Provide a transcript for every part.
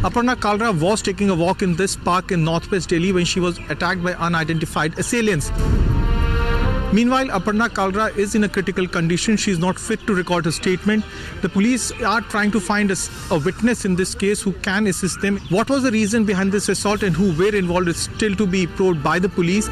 Aparna Kalra was taking a walk in this park in northwest Delhi when she was attacked by unidentified assailants. Meanwhile, Aparna Kalra is in a critical condition. She is not fit to record a statement. The police are trying to find a witness in this case who can assist them. What was the reason behind this assault and who were involved is still to be probed by the police.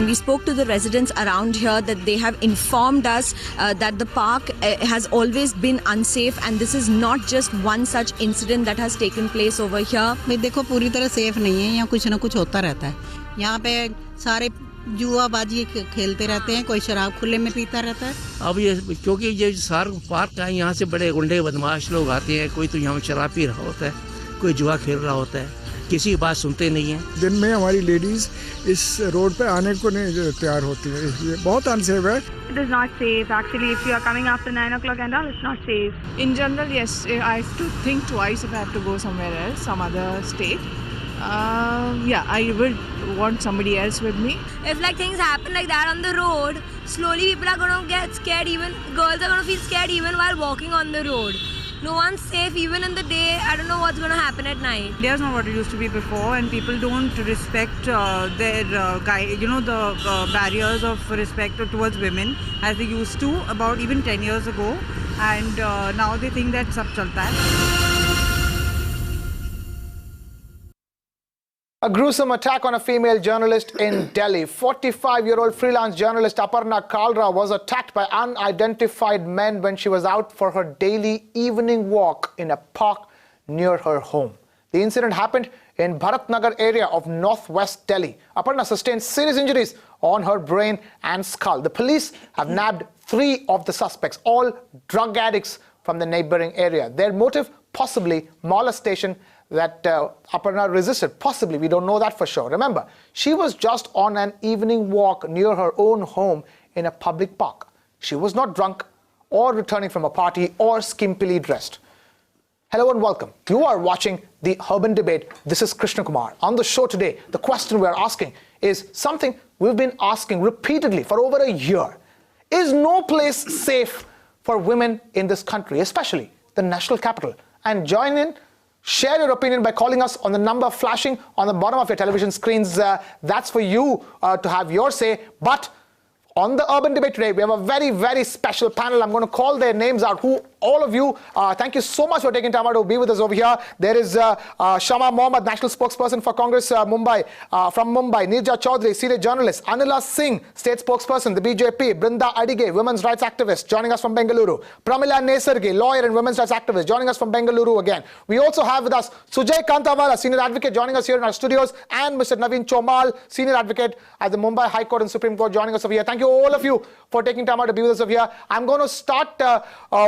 We spoke to the residents around here that they have informed us that the park has always been unsafe, and this is not just one such incident that has taken place over here. देखो पूरी तरह safe नहीं है, यहाँ कुछ ना कुछ होता रहता है. यहाँ पे सारे जुआबाजी खेलते रहते हैं, कोई शराब खुले में पीता रहता है. अब ये क्योंकि ये सार पार्क है, यहाँ से बड़े गुंडे बदमाश लोग आते हैं. कोई तो यहाँ शराब पी रहा होता है, कोई जुआ खेल रहा होता है, किसी की बात सुनते नहीं हैं. दिन में हमारी लेडीज इस रोड पे आने को नहीं तैयार होती है, इसलिए बहुत अनसेफ है. It is not safe actually. If you are coming after 9 o'clock and all, it's not safe. In general, yes, I have to think twice if I have to go somewhere else, some other state. Yeah, I will want somebody else with me. If like things happen like that on the road, slowly people are going to get scared. Even girls are going to feel scared even while walking on the road. No one's safe even in the day. I don't know what's going to happen at night. India's not what it used to be before, and people don't respect their the barriers of respect towards women as they used to about even 10 years ago, and now they think that sab chalta hai. A gruesome attack on a female journalist in Delhi. 45-year-old freelance journalist Aparna Kalra was attacked by unidentified men when she was out for her daily evening walk in a park near her home. The incident happened in Bharatnagar area of northwest Delhi. Aparna sustained serious injuries on her brain and skull. The police have nabbed 3 of the suspects, all drug addicts from the neighboring area. Their motive, possibly molestation, that Aparna resisted. Possibly, we don't know that for sure. Remember, she was just on an evening walk near her own home in a public park. She was not drunk or returning from a party or skimpily dressed. Hello and welcome. You are watching the Urban Debate. This is Krishna Kumar. On the show today, the question we are asking is something we've been asking repeatedly for over a year. Is no place safe for women in this country, especially the national capital? And join in. Share your opinion by calling us on the number flashing on the bottom of your television screens. That's for you to have your say. But on the Urban Debate today, we have a very, very special panel. I'm going to call their names out. All of you, thank you so much for taking time out to be with us over here. There is Shama Mohammed, National Spokesperson for Congress Mumbai, from Mumbai. Nirja Chaudhary, senior journalist. Anila Singh, State Spokesperson, the BJP. Brinda Adige, women's rights activist, joining us from Bengaluru. Pramila Nesargi, lawyer and women's rights activist, joining us from Bengaluru again. We also have with us Sujay Kantawala, senior advocate, joining us here in our studios, and Mr. Naveen Chomal, senior advocate at the Mumbai High Court and Supreme Court, joining us over here. Thank you all of you for taking time out to be with us over here. I'm going to start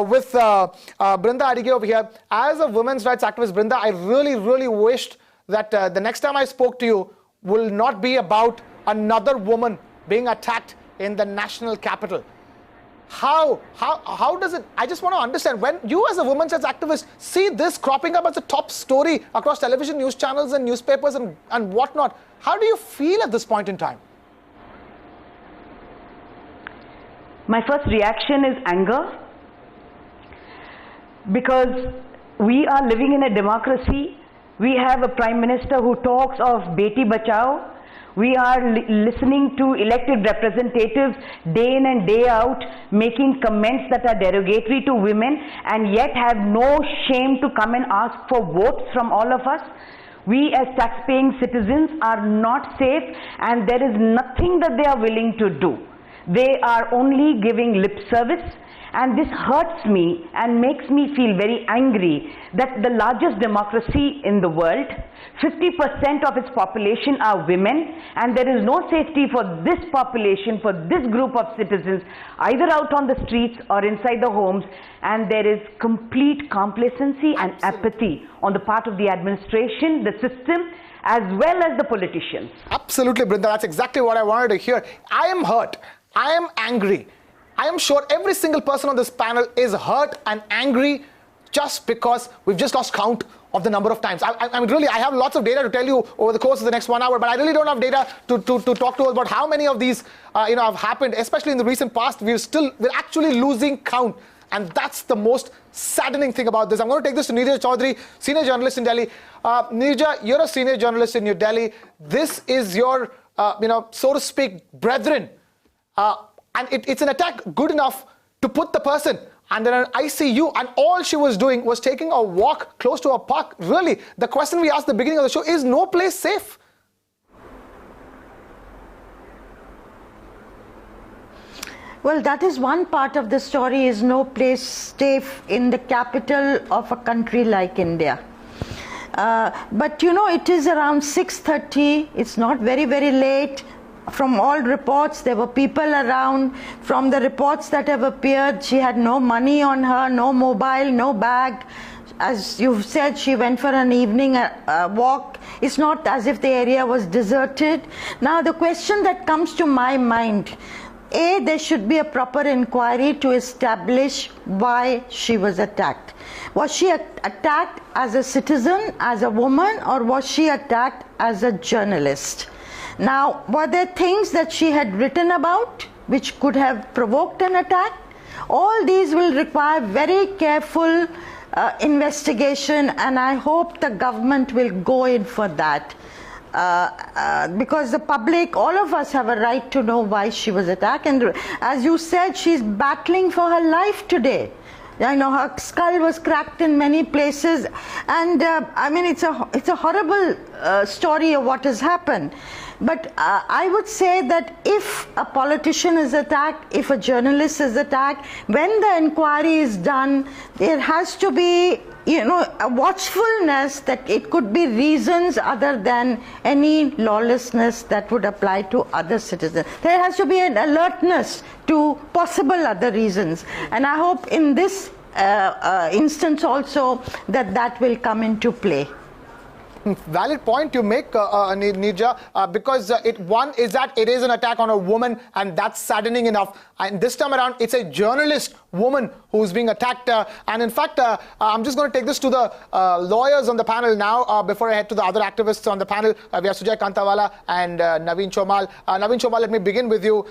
with Brinda Adige over here. As a women's rights activist, Brinda, I really wished that the next time I spoke to you will not be about another woman being attacked in the national capital. How does it, I just want to understand, when you as a women's rights activist see this cropping up as a top story across television news channels and newspapers and whatnot, how do you feel at this point in time? My first reaction is anger, because we are living in a democracy. We have a Prime Minister who talks of Beti Bachao. We are listening to elected representatives day in and day out making comments that are derogatory to women, and yet have no shame to come and ask for votes from all of us. We as tax-paying citizens are not safe, and there is nothing that they are willing to do. They are only giving lip service, and this hurts me and makes me feel very angry that the largest democracy in the world, 50% of its population are women, and there is no safety for this population, for this group of citizens, either out on the streets or inside the homes, and there is complete complacency and apathy on the part of the administration, the system, as well as the politicians. Absolutely, Brinda. That's exactly what I wanted to hear. I am hurt. I am angry. I am sure every single person on this panel is hurt and angry just because we've just lost count of the number of times. I mean, really, I have lots of data to tell you over the course of the next 1 hour, but I really don't have data to talk to us about how many of these have happened, especially in the recent past. We're actually losing count. And that's the most saddening thing about this. I'm going to take this to Neerja Chaudhary, senior journalist in Delhi. Neerja, you're a senior journalist in New Delhi. This is your, so to speak, brethren. And it's an attack good enough to put the person under an ICU, and all she was doing was taking a walk close to a park. Really, the question we asked at the beginning of the show, is no place safe? Well, that is one part of the story, is no place safe in the capital of a country like India. But it is around 6:30. It's not very, very late. From all reports, there were people around. From the reports that have appeared, she had no money on her, no mobile, no bag. As you've said, she went for an evening walk. It's not as if the area was deserted. Now, the question that comes to my mind, there should be a proper inquiry to establish why she was attacked. Was she attacked as a citizen, as a woman, or was she attacked as a journalist? Now, were there things that she had written about which could have provoked an attack? All these will require very careful investigation, and I hope the government will go in for that. Because the public, all of us have a right to know why she was attacked. And as you said, she's battling for her life today. I know her skull was cracked in many places, and it's a horrible story of what has happened. But I would say that if a politician is attacked, if a journalist is attacked, when the inquiry is done, there has to be a watchfulness that it could be reasons other than any lawlessness that would apply to other citizens. There has to be an alertness to possible other reasons. And I hope in this instance also that will come into play. Valid point you make, Neerja, because one is that it is an attack on a woman, and that's saddening enough. And this time around, it's a journalist woman who's being attacked. And in fact, I'm just going to take this to the lawyers on the panel now, before I head to the other activists on the panel. We have Sujay Kantawala and Naveen Chomal. Naveen Chomal, let me begin with you.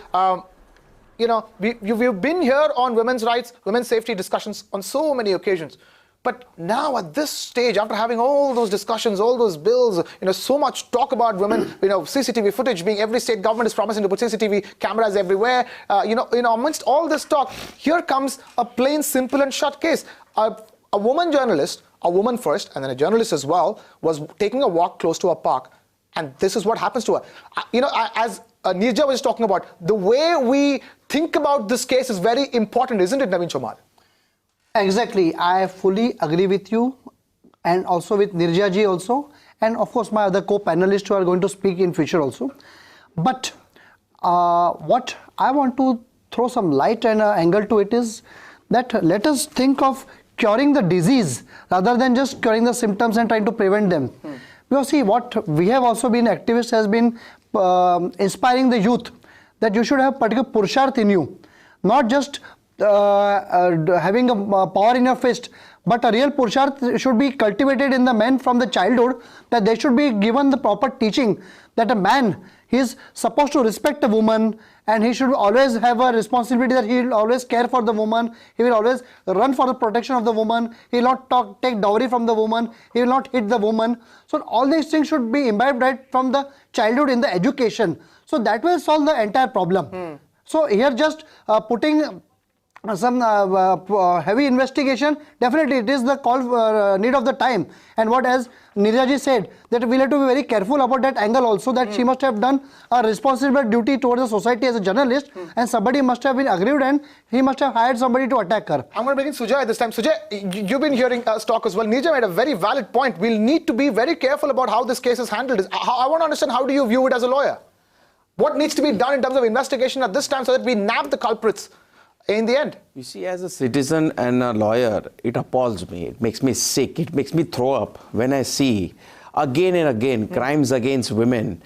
We've been here on women's rights, women's safety discussions on so many occasions. But now at this stage, after having all those discussions, all those bills, so much talk about women, CCTV footage being, every state government is promising to put CCTV cameras everywhere. Amongst all this talk, here comes a plain, simple and shut case. A woman journalist, a woman first, and then a journalist as well, was taking a walk close to a park. And this is what happens to her. As Neerja was talking about, the way we think about this case is very important, isn't it, Naveen Chomal? Exactly. I fully agree with you, and also with Neerja ji also, and of course my other co-panelists who are going to speak in future also. But what I want to throw some light and angle to it is that let us think of curing the disease rather than just curing the symptoms and trying to prevent them. Because see, what we have also been, activists has been inspiring the youth that you should have particular purusharth in you, not just having a power in your fist, but a real purusharth should be cultivated in the men from the childhood, that they should be given the proper teaching that a man, he is supposed to respect a woman, and he should always have a responsibility that he will always care for the woman, he will always run for the protection of the woman, he will not take dowry from the woman, he will not hit the woman. So all these things should be imbibed right from the childhood in the education. So that will solve the entire problem. So here just putting some heavy investigation, definitely it is the call need of the time. And what, as Neerja ji said, that we'll have to be very careful about that angle also, that she must have done a responsible duty towards the society as a journalist, and somebody must have been aggrieved and he must have hired somebody to attack her. I'm going to bring in Sujay at this time. Sujay, you've been hearing us talk as well. Neerja made a very valid point. We'll need to be very careful about how this case is handled. I want to understand, how do you view it as a lawyer? What needs to be done in terms of investigation at this time so that we nab the culprits in the end? You see, as a citizen and a lawyer, it appalls me. It makes me sick. It makes me throw up when I see again and again crimes against women,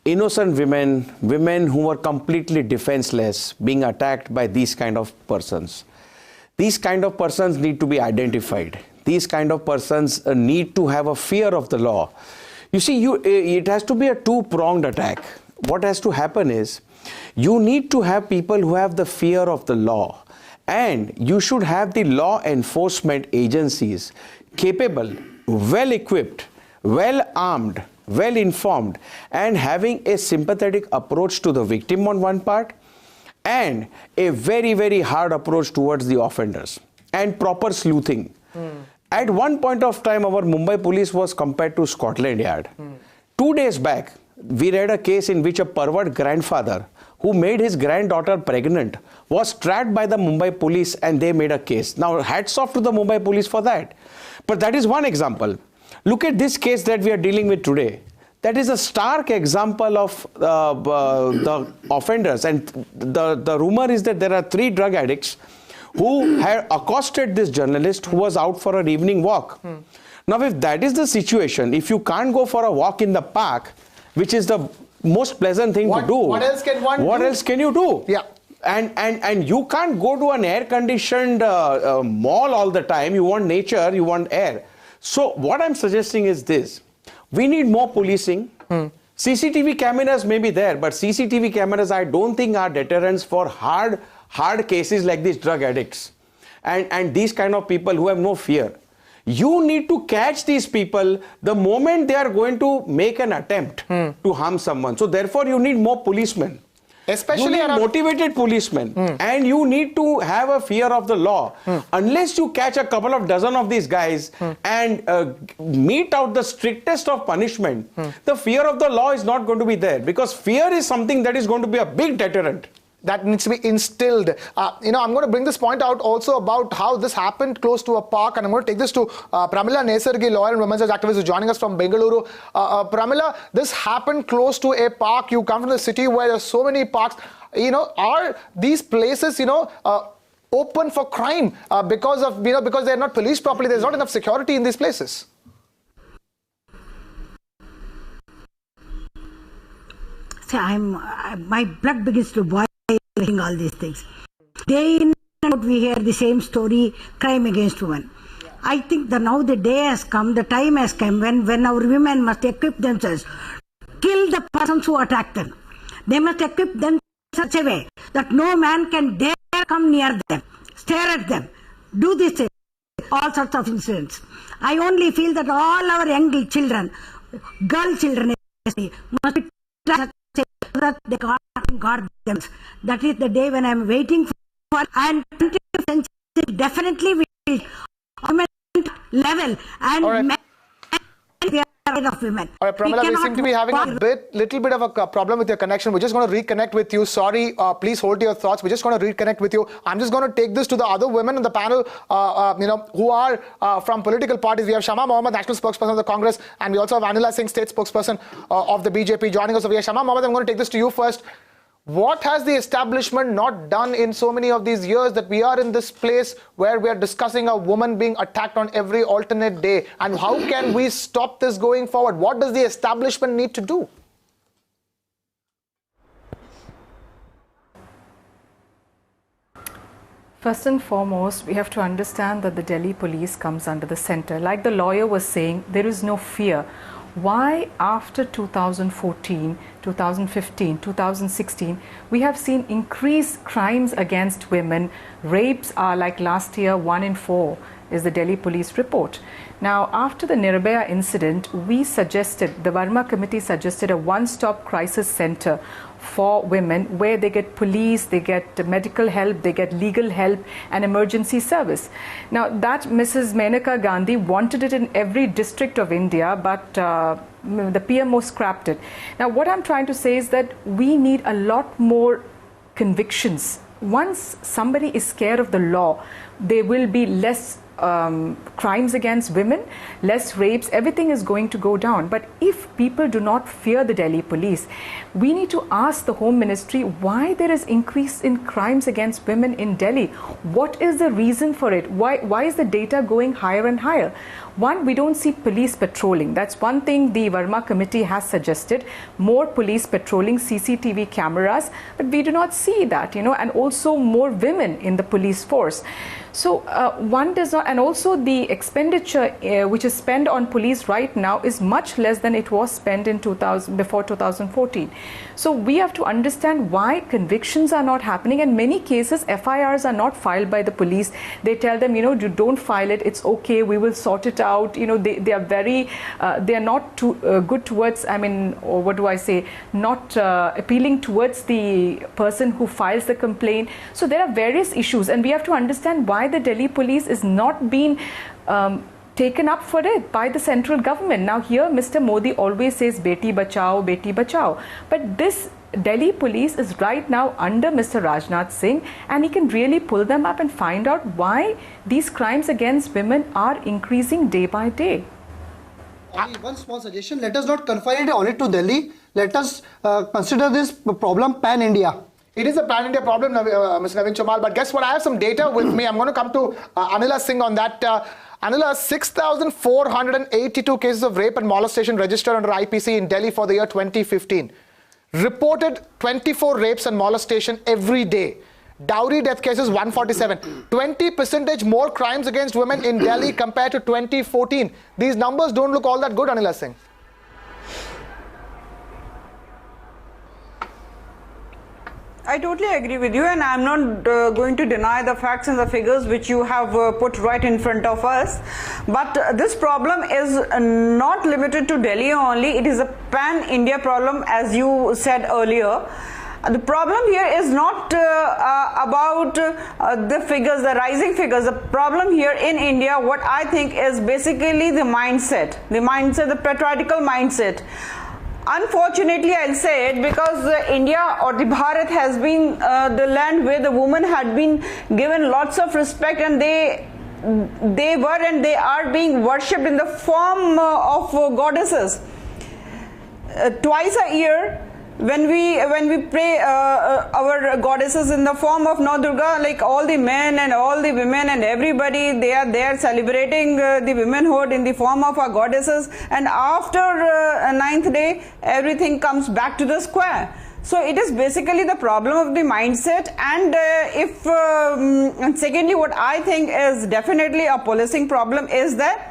innocent women, women who were completely defenseless, being attacked by these kind of persons. These kind of persons need to be identified. These kind of persons need to have a fear of the law. You see, it has to be a two-pronged attack. What has to happen is, you need to have people who have the fear of the law, And you should have the law enforcement agencies capable, well equipped, well armed, well informed, and having a sympathetic approach to the victim on one part, and a very, very hard approach towards the offenders, and proper sleuthing. At one point of time, our Mumbai police was compared to Scotland Yard. 2 days back, we read a case in which a pervert grandfather who made his granddaughter pregnant was trapped by the Mumbai police, and they made a case. Now, hats off to the Mumbai police for that. But that is one example. Look at this case that we are dealing with today. That is a stark example of the offenders. And the rumor is that there are 3 drug addicts who had accosted this journalist who was out for an evening walk. Now, if that is the situation, if you can't go for a walk in the park, which is the most pleasant thing to do, what else can one do? What else can you do? Yeah. And you can't go to an air-conditioned mall all the time. You want nature, you want air. So what I'm suggesting is this. We need more policing. CCTV cameras may be there, but CCTV cameras I don't think are deterrents for hard cases like these drug addicts and these kind of people who have no fear. You need to catch these people the moment they are going to make an attempt to harm someone. So therefore you need more policemen. Especially you need motivated policemen, and you need to have a fear of the law. Unless you catch a couple of dozen of these guys and mete out the strictest of punishment, the fear of the law is not going to be there, because fear is something that is going to be a big deterrent. That needs to be instilled. I'm going to bring this point out also about how this happened close to a park, and I'm going to take this to Pramila Nesargi, lawyer and women's rights activist, who's joining us from Bengaluru. Pramila, this happened close to a park. You come from the city where there's so many parks. Are these places, open for crime because they're not policed properly? There's not enough security in these places. See, my blood begins to boil. All these things. Day in and out we hear the same story, crime against women. I think that now the day has come, the time has come when our women must equip themselves, kill the persons who attack them. They must equip them in such a way that no man can dare come near them, stare at them, do this, all sorts of incidents. I only feel that all our young children, girl children especially, must be taught that they can't guard themselves. That is the day when I am waiting for, and 20th century definitely will augment level and men of women. All right, Pramila, we seem to be having a little bit of a problem with your connection. We're just going to reconnect with you. Sorry, please hold your thoughts. We're just going to reconnect with you. I'm just going to take this to the other women in the panel, who are from political parties. We have Shama Mohammed, national spokesperson of the Congress, and we also have Anila Singh, state spokesperson of the BJP, joining us over here. Shama Mohammed, I'm going to take this to you first. What has the establishment not done in so many of these years that we are in this place where we are discussing a woman being attacked on every alternate day? And how can we stop this going forward? What does the establishment need to do? First and foremost, we have to understand that the Delhi police comes under the center. Like the lawyer was saying, there is no fear. Why after 2014, 2015, 2016, we have seen increased crimes against women. Rapes are, like last year, 1 in 4 is the Delhi police report. Now, after the Nirbhaya incident, we suggested, the Verma committee suggested a one-stop crisis center for women where they get police, they get medical help, they get legal help and emergency service. Now that Mrs. Menaka Gandhi wanted it in every district of India, but the PMO scrapped it. Now what I'm trying to say is that we need a lot more convictions. Once somebody is scared of the law, there will be less crimes against women, less rapes, everything is going to go down. But if people do not fear the Delhi police, we need to ask the Home Ministry why there is increase in crimes against women in Delhi. What is the reason for it? Why is the data going higher and higher? One, we don't see police patrolling. That's one thing the Verma committee has suggested, more police patrolling, CCTV cameras, but we do not see that, and also more women in the police force. So one does not, and also the expenditure which is spent on police right now is much less than it was spent in before 2014. So we have to understand why convictions are not happening. In many cases, FIRs are not filed by the police. They tell them, you don't file it, it's okay, we will sort it out. They are very, they are not too good towards, or what do I say, not appealing towards the person who files the complaint. So there are various issues, and we have to understand why the Delhi police is not being taken up for it by the central government. Now here Mr. Modi always says Beti Bachao, but this Delhi police is right now under Mr. Rajnath Singh, and he can really pull them up and find out why these crimes against women are increasing day by day. Only one small suggestion, let us not confine it only to Delhi, let us consider this problem pan-India. It is a pan-India problem, Mr. Naveen Chomal, but guess what? I have some data with me. I'm going to come to Anila Singh on that. Anila, 6,482 cases of rape and molestation registered under IPC in Delhi for the year 2015. Reported 24 rapes and molestation every day. Dowry death cases 147. 20% more crimes against women in Delhi compared to 2014. These numbers don't look all that good, Anila Singh. I totally agree with you, and I'm not going to deny the facts and the figures which you have put right in front of us. But this problem is not limited to Delhi only. It is a pan-India problem, as you said earlier. The problem here is not about the figures, the rising figures. The problem here in India, what I think is basically the mindset, the patriarchal mindset. Unfortunately, I'll say it, because India or the Bharat has been the land where the women had been given lots of respect, and they were and they are being worshipped in the form of goddesses. Twice a year, when we pray our goddesses in the form of Nau Durga, like all the men and all the women and everybody, they are there celebrating the womanhood in the form of our goddesses, and after 9th day everything comes back to the square. So it is basically the problem of the mindset, and and secondly, what I think is definitely a policing problem is that.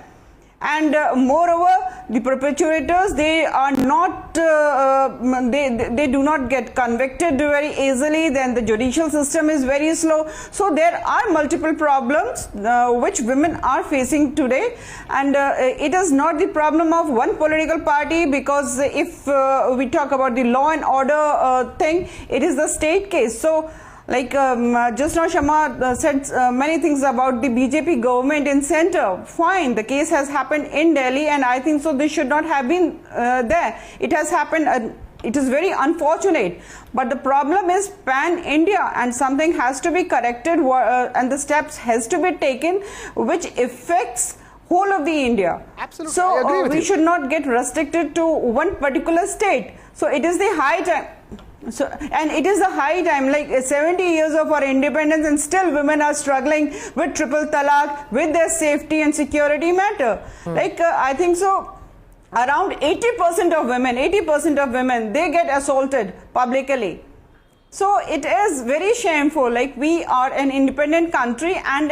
And moreover, the perpetrators, they are not, they do not get convicted very easily. Then the judicial system is very slow. So there are multiple problems which women are facing today, and it is not the problem of one political party, because if we talk about the law and order thing, it is the state case. So like just now Shama said many things about the BJP government in center. Fine, the case has happened in Delhi, and I think so this should not have been there. It has happened, it is very unfortunate, but the problem is pan-India, and something has to be corrected, and the steps has to be taken which affects whole of the India. Absolutely, so I agree with we you. should not get restricted to one particular state. So it is the high time. So, and it is the high time, like 70 years of our independence, and still women are struggling with triple talaq, with their safety and security matter. Like I think so around 80% of women, they get assaulted publicly. So it is very shameful. Like, we are an independent country, and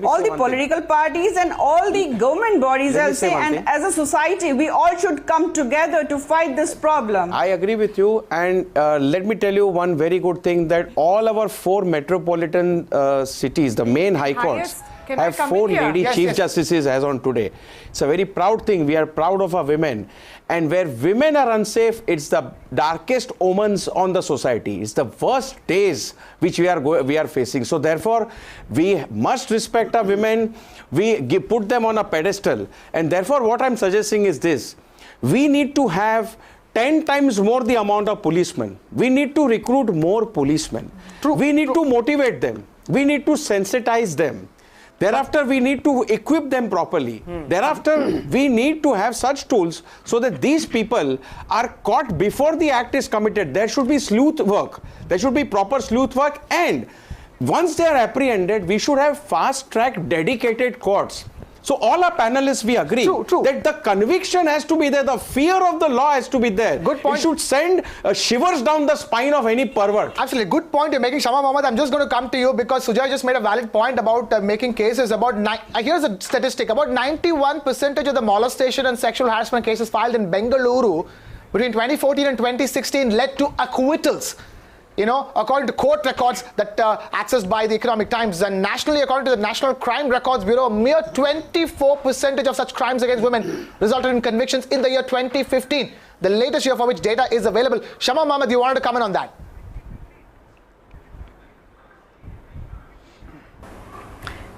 all the political parties and all the government bodies, I'll say, and as a society, we all should come together to fight this problem. I agree with you, and let me tell you one very good thing, that all our 4 metropolitan cities, the main high courts, have 4 lady chief justices as on today. It's a very proud thing. We are proud of our women. And where women are unsafe, it's the darkest omens on the society. It's the worst days which we are facing. So therefore, we must respect our women. We put them on a pedestal. And therefore, what I'm suggesting is this. We need to have 10 times more the amount of policemen. We need to recruit more policemen. We need to motivate them. We need to sensitize them. Thereafter, we need to equip them properly. Thereafter, we need to have such tools so that these people are caught before the act is committed. There should be sleuth work. There should be proper sleuth work. And once they are apprehended, we should have fast-track dedicated courts, So all our panelists, we agree that the conviction has to be there, the fear of the law has to be there. Good point. It should send shivers down the spine of any pervert. Absolutely. Good point you're making, Shama Mohammed. I'm just going to come to you because Sujay just made a valid point about making cases about... here's a statistic. About 91% of the molestation and sexual harassment cases filed in Bengaluru between 2014 and 2016 led to acquittals. You know, according to court records that accessed by the Economic Times, and nationally, according to the National Crime Records Bureau, a mere 24% of such crimes against women resulted in convictions in the year 2015, the latest year for which data is available. Shama Mohammed, you wanted to comment on that?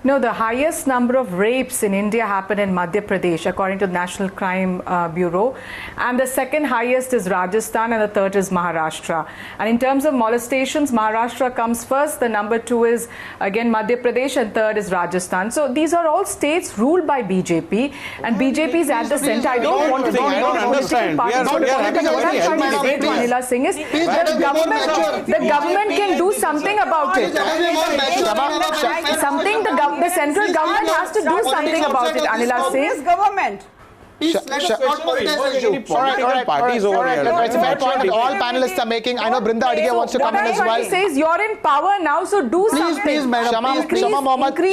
No, the highest number of rapes in India happen in Madhya Pradesh, according to the National Crime Bureau. And the second highest is Rajasthan, and the third is Maharashtra. And in terms of molestations, Maharashtra comes first. The number 2 is, again, Madhya Pradesh, and third is Rajasthan. So these are all states ruled by BJP, and BJP is at the center. I don't want to go into the political parties. What I'm trying to say to Anila Singh is the government can do something about it. The central government has to do something about it, Anila Singh. Government. It's a fair point all panelists are making. I know Brinda Adige wants to come in as well. What says you're in power now, so do something. Please, madam. Increase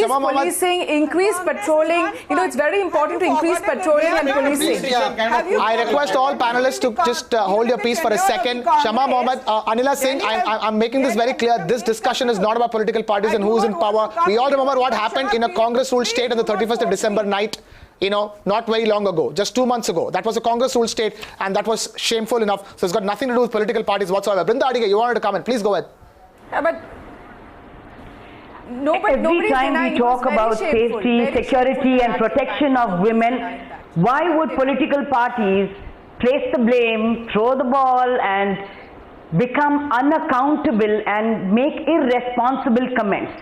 policing, increase patrolling. You know, it's very important to increase patrolling and policing. I request all panelists to just hold your peace for a second. Shama Mohammed, Anila Singh, I'm making this very clear. This discussion is not about political parties and who's in power. We all remember what happened in a Congress-ruled state on the 31st of December night. You know, not very long ago, just 2 months ago. That was a Congress-ruled state, and that was shameful enough. So it's got nothing to do with political parties whatsoever. Brinda Adige, you wanted to comment. Please go ahead. But every time we talk about safety, security and protection of women, why would political parties place the blame, throw the ball and become unaccountable and make irresponsible comments?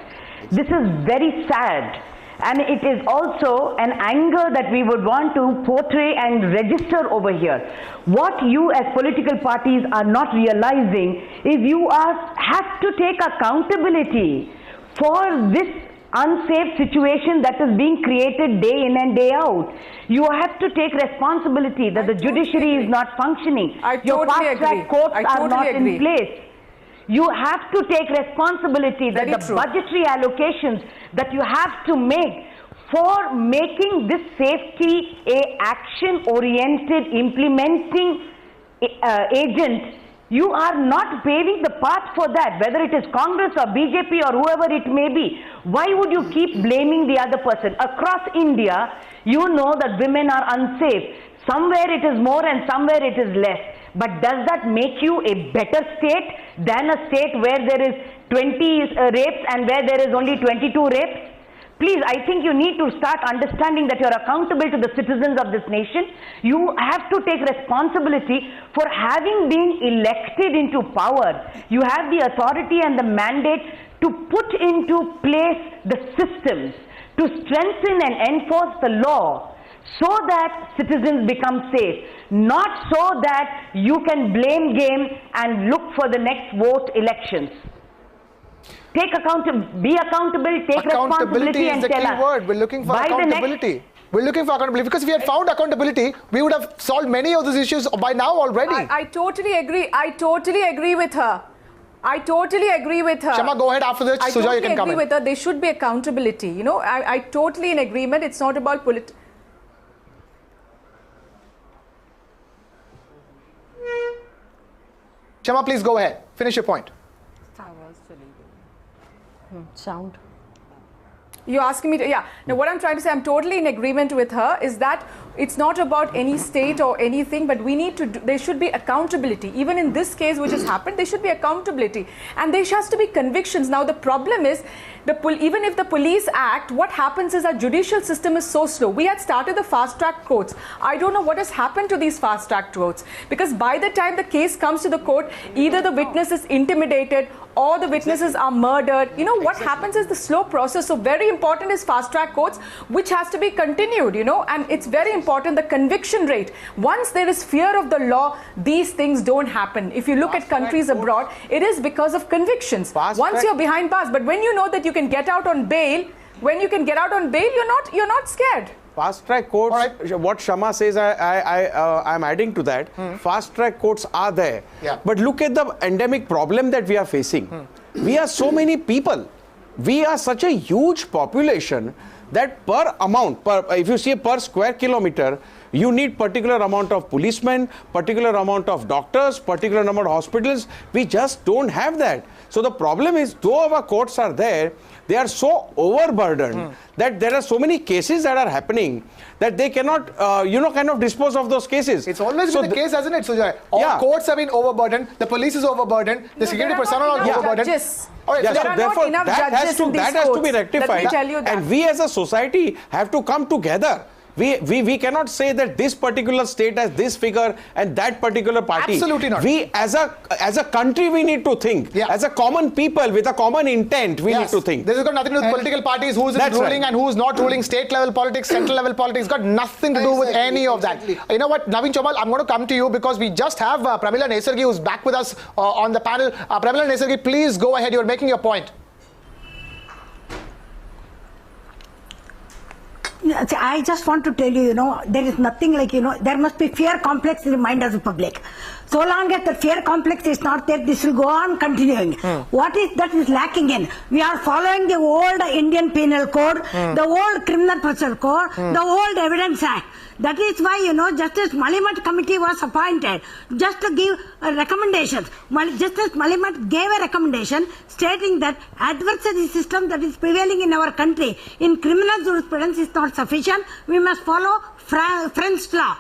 This is very sad. And it is also an anger that we would want to portray and register over here. What you as political parties are not realizing is you have to take accountability for this unsafe situation that is being created day in and day out. You have to take responsibility that the judiciary is not functioning. Your fast-track courts are not in place. You have to take responsibility that the budgetary allocations that you have to make for making this safety a action-oriented implementing agent, you are not paving the path for that, whether it is Congress or BJP or whoever it may be. Why would you keep blaming the other person? Across India, you know that women are unsafe. Somewhere it is more and somewhere it is less. But does that make you a better state than a state where there is 20 rapes and where there is only 22 rapes? Please, I think you need to start understanding that you are accountable to the citizens of this nation. You have to take responsibility for having been elected into power. You have the authority and the mandate to put into place the systems, to strengthen and enforce the law, so that citizens become safe, not so that you can blame game and look for the next vote elections. Be accountable, take responsibility and tell us. Accountability is the key word. We're looking for accountability. We're looking for accountability because if we had found accountability, we would have solved many of these issues by now already. I totally agree. I totally agree with her. I totally agree with her. Shama, go ahead after this. Suja, you can come in. I totally agree with her. There should be accountability. You know, I totally in agreement. It's not about politics. Shama, please go ahead. Finish your point. Sound. You're asking me to, yeah. Now, what I'm trying to say, I'm totally in agreement with her, is that it's not about any state or anything, but we need to, there should be accountability. Even in this case which has happened, there should be accountability. And there has to be convictions. Now, the problem is, even if the police act, what happens is our judicial system is so slow. We had started the fast-track courts. I don't know what has happened to these fast-track courts. Because by the time the case comes to the court, either the witness is intimidated or the witnesses are murdered. You know, what happens is the slow process. So very important is fast-track courts, which has to be continued, you know, and it's very important, the conviction rate. Once there is fear of the law, these things don't happen. If you look at countries abroad, it is because of convictions. Once you're behind bars, but when you know that you can get out on bail, you're not scared. Fast track courts, what Shama says, I'm adding to that. Fast track courts are there. Yeah. But look at the endemic problem that we are facing. We are so many people. We are such a huge population that if you see per square kilometer, you need particular amount of policemen, particular amount of doctors, particular number of hospitals. We just don't have that. So the problem is, though our courts are there, they are so overburdened that there are so many cases that are happening that they cannot, kind of dispose of those cases. It's always been the case, hasn't it, Sujoy? All courts have been overburdened, the police is overburdened, the security personnel are overburdened. Therefore, that has to be rectified. Let me tell you that. And we as a society have to come together. We cannot say that this particular state has this figure and that particular party. Absolutely not. We as a country, we need to think. As a common people with a common intent, we need to think. This has got nothing to do with political parties, who's ruling and who's not ruling, state level politics, central level politics. It's got nothing to do with any of that. You know what, Naveen Chomal, I'm going to come to you because we just have Pramila Nesargi who's back with us on the panel. Pramila Nesargi, please go ahead. You're making your point. I just want to tell you, there is nothing like, there must be fear complex in the mind of the public. So long as the fear complex is not there, this will go on continuing. What is that is lacking in? We are following the old Indian Penal Code, the old Criminal Procedure Code, the old Evidence Act. That is why, Justice Malimat Committee was appointed just to give recommendations. Justice Malimat gave a recommendation stating that adversary system that is prevailing in our country in criminal jurisprudence is not sufficient. We must follow French law.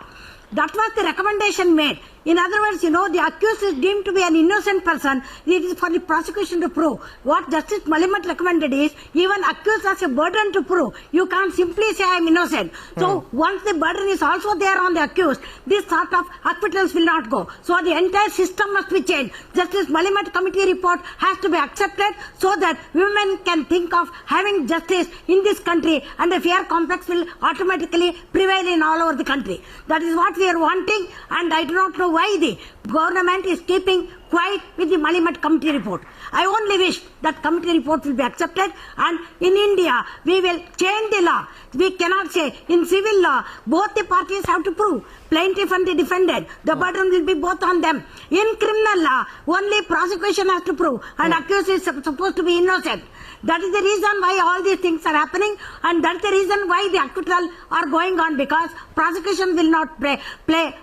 That was the recommendation made. In other words, the accused is deemed to be an innocent person. It is for the prosecution to prove. What Justice Malimat recommended is, even accused has a burden to prove. You can't simply say I am innocent. So once the burden is also there on the accused, this sort of acquittals will not go. So the entire system must be changed. Justice Malimat Committee report has to be accepted so that women can think of having justice in this country and the fear complex will automatically prevail in all over the country. That is what we are wanting, and I do not know why the government is keeping quiet with the Malimat Committee report. I only wish that committee report will be accepted, and in India we will change the law. We cannot say in civil law both the parties have to prove, plaintiff and the defendant. The burden will be both on them. In criminal law only prosecution has to prove and accused is supposed to be innocent. That is the reason why all these things are happening, and that's the reason why the acquittal are going on, because prosecution will not play well,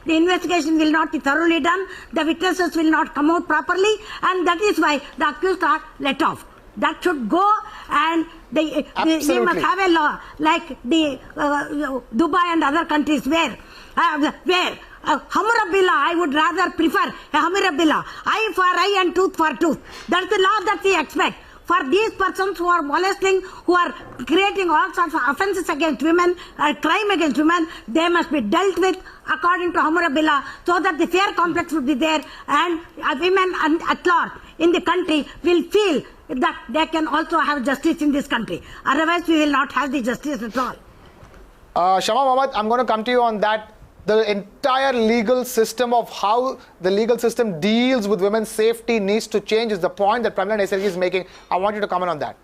the investigation will not be thoroughly done, the witnesses will not come out properly, and that is why the accused are let off. That should go, and we must have a law like the Dubai and other countries where Hammurabi law, I would rather prefer a Hammurabi law. Eye for eye and tooth for tooth. That's the law that we expect. For these persons who are molesting, who are creating all sorts of offences against women, crime against women, they must be dealt with according to Hammurabi law, so that the fear complex would be there, and women at large in the country will feel that they can also have justice in this country. Otherwise, we will not have the justice at all. Shama Mohammed, I'm going to come to you on that. The entire legal system of how the legal system deals with women's safety needs to change is the point that Pramila Nesargi is making. I want you to comment on that.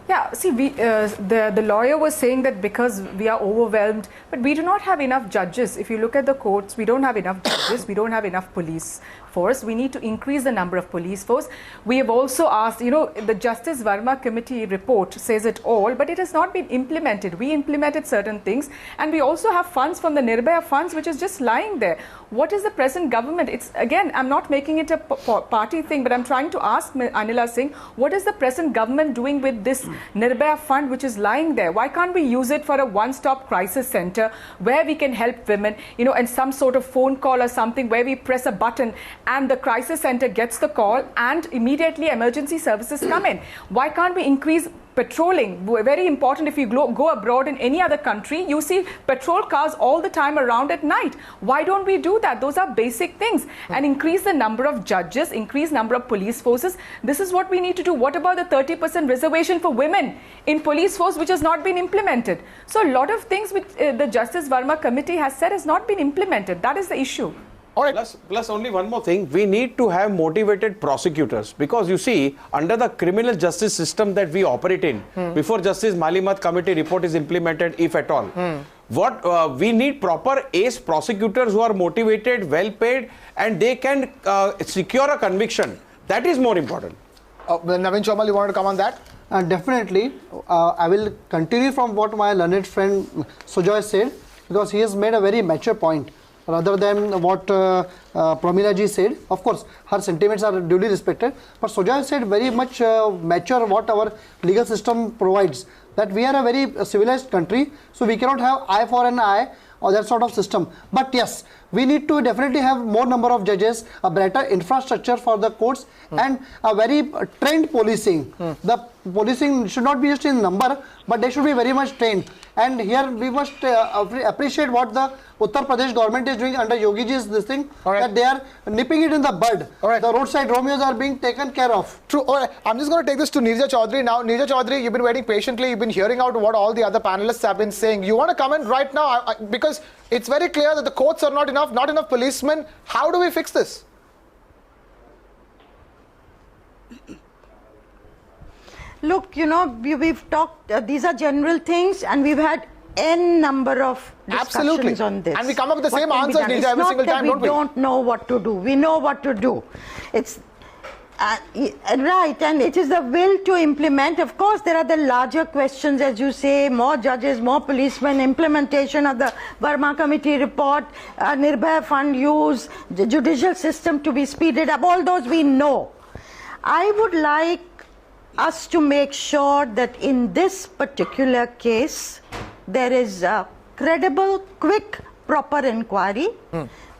Yeah, see, the lawyer was saying that because we are overwhelmed, but we do not have enough judges. If you look at the courts, we don't have enough judges, we don't have enough police force. We need to increase the number of police force. We have also asked, the Justice Verma Committee report says it all, but it has not been implemented. We implemented certain things, and we also have funds from the Nirbhaya funds, which is just lying there. What is the present government? It's, again, I'm not making it a party thing, but I'm trying to ask Anila Singh, what is the present government doing with this Nirbhaya fund which is lying there? Why can't we use it for a one-stop crisis center where we can help women, and some sort of phone call or something where we press a button and the crisis center gets the call and immediately emergency services come in? Why can't we increase patrolling? Very important. If you go abroad in any other country, you see patrol cars all the time around at night. Why don't we do that? Those are basic things. And increase the number of judges, increase number of police forces. This is what we need to do. What about the 30% reservation for women in police force, which has not been implemented? So a lot of things which the Justice Verma Committee has said has not been implemented. That is the issue. All right. Plus only one more thing, we need to have motivated prosecutors, because you see, under the criminal justice system that we operate in, before Justice Malimat Committee report is implemented, if at all, we need proper ace prosecutors who are motivated, well paid, and they can secure a conviction. That is more important. Naveen Chomal, you wanted to come on that? Definitely. I will continue from what my learned friend Sujoy said, because he has made a very mature point rather than what Pramila ji said. Of course, her sentiments are duly respected, but Sujoy said very much mature what our legal system provides, that we are a very civilized country, so we cannot have eye for an eye or that sort of system. But yes, we need to definitely have more number of judges, a better infrastructure for the courts, and a very trained policing. The policing should not be just in number, but they should be very much trained. And here we must appreciate what the Uttar Pradesh government is doing under Yogi ji's this thing, that they are nipping it in the bud. The roadside Romeos are being taken care of. True. All right. I'm just going to take this to Neerja Chaudhary now. Neerja Chaudhary, you've been waiting patiently. You've been hearing out what all the other panelists have been saying. You want to comment right now? Because it's very clear that the courts are not enough policemen. How do we fix this? Look, you know, we've talked, these are general things, and we've had n number of discussions on this. And we come up with the same answers, Neerja, every single time, don't we? We don't know what to do. We know what to do. It's right, and it is the will to implement. Of course, there are the larger questions, as you say, more judges, more policemen, implementation of the Verma Committee report, Nirbhaya fund use, the judicial system to be speeded up. All those we know. I would like us to make sure that in this particular case, there is a credible, quick, proper inquiry,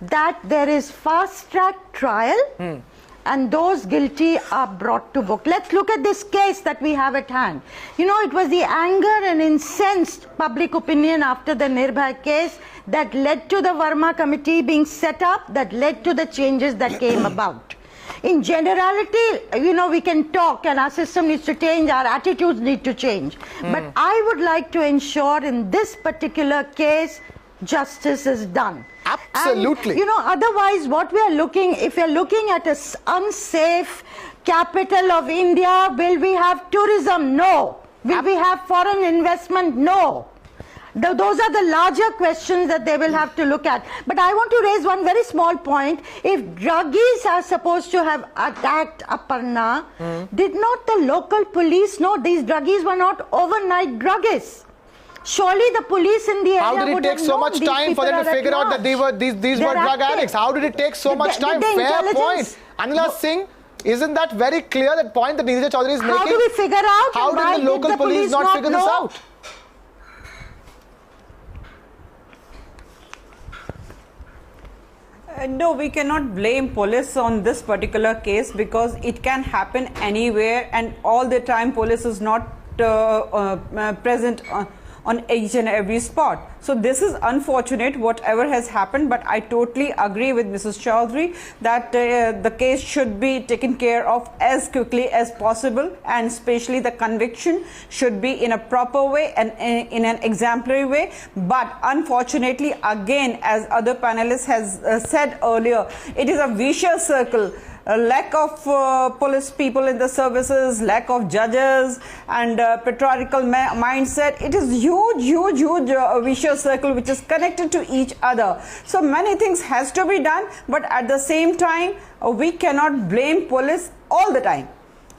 that there is fast-track trial, and those guilty are brought to book. Let's look at this case that we have at hand. You know, it was the anger and incensed public opinion after the Nirbhaya case that led to the Verma Committee being set up, that led to the changes that came about. In generality, you know, we can talk and our system needs to change, our attitudes need to change. But I would like to ensure in this particular case, justice is done. Absolutely. And, you know, otherwise what we are looking, if we are looking at an unsafe capital of India, will we have tourism? No. Will we have foreign investment? No. Those are the larger questions that they will have to look at. But I want to raise one very small point. If druggies are supposed to have attacked Aparna, did not the local police know these druggies were not overnight druggists? Surely the police in the area How did it take so much time for them to figure out that these were drug addicts? How did it take so much time? Fair point. Anila Singh, isn't that very clear, that point that Neerja Chaudhary is making? How do we figure out? How did the local police not figure this out? No, we cannot blame police on this particular case, because it can happen anywhere, and all the time police is not present on each and every spot. So this is unfortunate, whatever has happened, but I totally agree with Mrs. Chaudhary that the case should be taken care of as quickly as possible, and especially the conviction should be in a proper way and in an exemplary way. But unfortunately, again, as other panelists has said earlier, it is a vicious circle. A lack of police people in the services, lack of judges, and patriarchal mindset. It is huge vicious circle which is connected to each other. So many things has to be done, but at the same time, we cannot blame police all the time.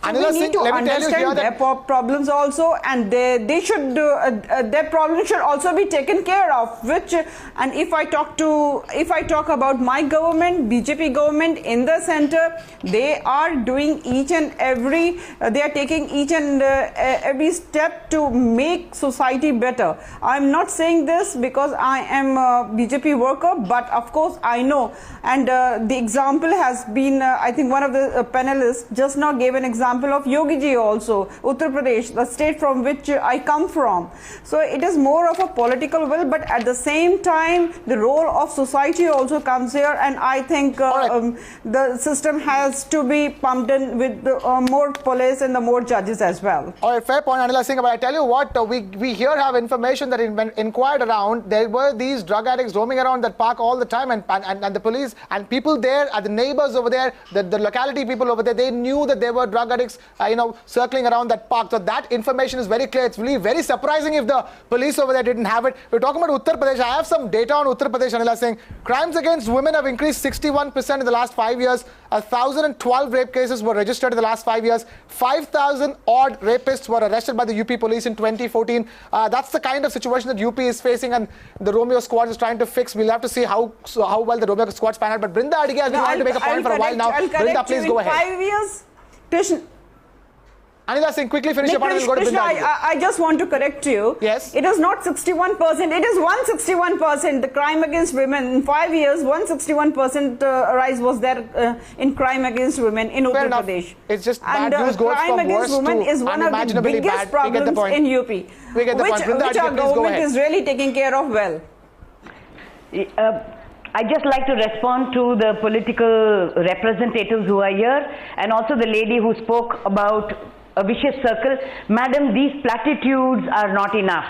So we need to understand their problems also, and they should their problems should also be taken care of. Which, and if I talk about my government, BJP government in the center, they are doing each and every, they are taking each and every step to make society better. I'm not saying this because I am a BJP worker, but of course I know, and the example has been, I think one of the panelists just now gave an example example of Yogi ji also, Uttar Pradesh, the state from which I come from. So it is more of a political will, but at the same time, the role of society also comes here, and I think the system has to be pumped in with more police and the more judges as well. All right, fair point, Anila Singh. But I tell you what, we here have information that inquired around. There were these drug addicts roaming around that park all the time, and the police and people there, the neighbors over there, the locality people over there, they knew that there were drug addicts, circling around that park. So that information is very clear. It's really very surprising if the police over there didn't have it. We're talking about Uttar Pradesh. I have some data on Uttar Pradesh, Anila Singh. Crimes against women have increased 61% in the last 5 years. 1,012 rape cases were registered in the last 5 years. 5,000 odd rapists were arrested by the UP police in 2014. That's the kind of situation that UP is facing, and the Romeo squad is trying to fix. We'll have to see how well the Romeo squad pan out. But Brinda Adige has been wanting to make a point for a while now. Brinda, please go ahead. 5 years, Krishna. Anila Singh, quickly finish your point. We'll go to Brinda Adige. I just want to correct you. Yes. It is not 61%. It is 161%. The crime against women in 5 years, 161% rise was there in crime against women in Uttar Pradesh. It's just bad news goes crime from against worse women to is one of the unimaginably biggest bad. We get the problems point. in UP, We get the point. Brinda which Adige, our please go government ahead. is really taking care of well. I just like to respond to the political representatives who are here, and also the lady who spoke about a vicious circle. Madam, these platitudes are not enough.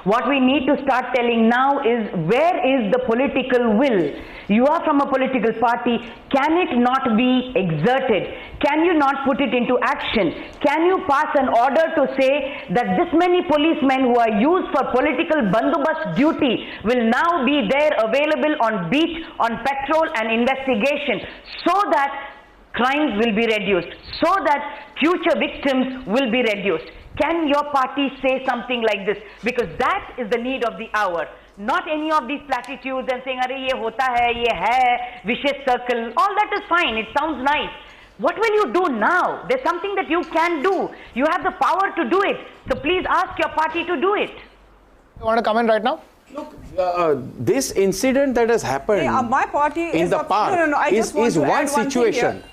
What we need to start telling now is, where is the political will? You are from a political party. Can it not be exerted? Can you not put it into action? Can you pass an order to say that this many policemen who are used for political bandobast duty will now be there available on beat, on patrol and investigation, so that crimes will be reduced, so that future victims will be reduced? Can your party say something like this? Because that is the need of the hour. Not any of these platitudes and saying, "Arey, ye hota hai, ye hai, vicious circle." All that is fine. It sounds nice. What will you do now? There's something that you can do. You have the power to do it. So please ask your party to do it. You want to come in right now? Look, this incident that has happened My party in the park is one situation.